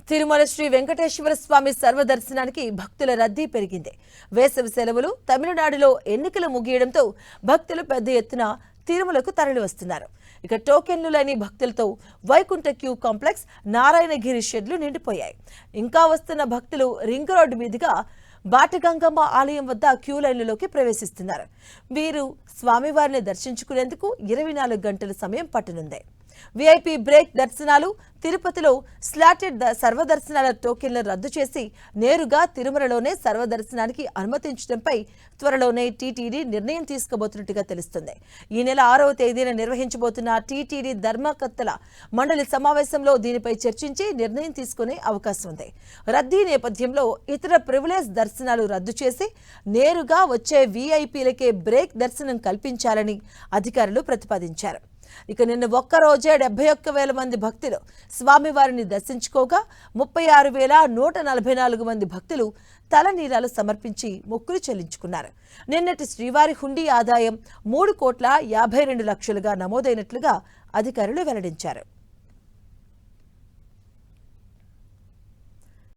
తిరుమల శ్రీ వెంకటేశ్వర స్వామి సర్వదర్శనానికి భక్తుల రద్దీ పెరిగింది. వేసవి సెలవులు, తమిళనాడులో ఎన్నికలు ముగియడంతో భక్తులు పెద్ద ఎత్తున తిరుమలకు తరలి వస్తున్నారు. ఇక టోకెన్లు లేని భక్తులతో వైకుంఠ క్యూ కాంప్లెక్స్, నారాయణగిరి షెడ్లు నిండిపోయాయి. ఇంకా వస్తున్న భక్తులు రింగ్ రోడ్డు మీదుగా బాటగంగమ్మ ఆలయం వద్ద క్యూ లైన్లలోకి ప్రవేశిస్తున్నారు. వీరు స్వామివారిని దర్శించుకునేందుకు 24 గంటల సమయం పట్టనుంది. విఐపి బ్రేక్ దర్శనాలు, తిరుపతిలో స్లాటెడ్ సర్వదర్శనాల టోకెన్లు రద్దు చేసి నేరుగా తిరుమలలోనే సర్వదర్శనానికి అనుమతించడంపై త్వరలోనే టీటీడీ నిర్ణయం తీసుకోబోతున్నట్టుగా తెలుస్తుంది. ఈ నెల 6వ తేదీన నిర్వహించబోతున్న టీటీడీ ధర్మకర్తల మండలి సమావేశంలో దీనిపై చర్చించి నిర్ణయం తీసుకునే అవకాశం ఉంది. రద్దీ నేపథ్యంలో ఇతర ప్రివిలేజ్ దర్శనాలు రద్దు చేసి నేరుగా వచ్చే వీఐపీలకే బ్రేక్ దర్శనం కల్పించాలని అధికారులు ప్రతిపాదించారు. ఇక నిన్న ఒక్కరోజే 71,000 మంది భక్తులు స్వామివారిని దర్శించుకోగా 36,144 మంది భక్తులు తలనీలాలు సమర్పించి మొక్కులు చెల్లించుకున్నారు. నిన్నటి శ్రీవారి హుండీ ఆదాయం 3,52,00,000గా నమోదైనట్లుగా అధికారులు వెల్లడించారు.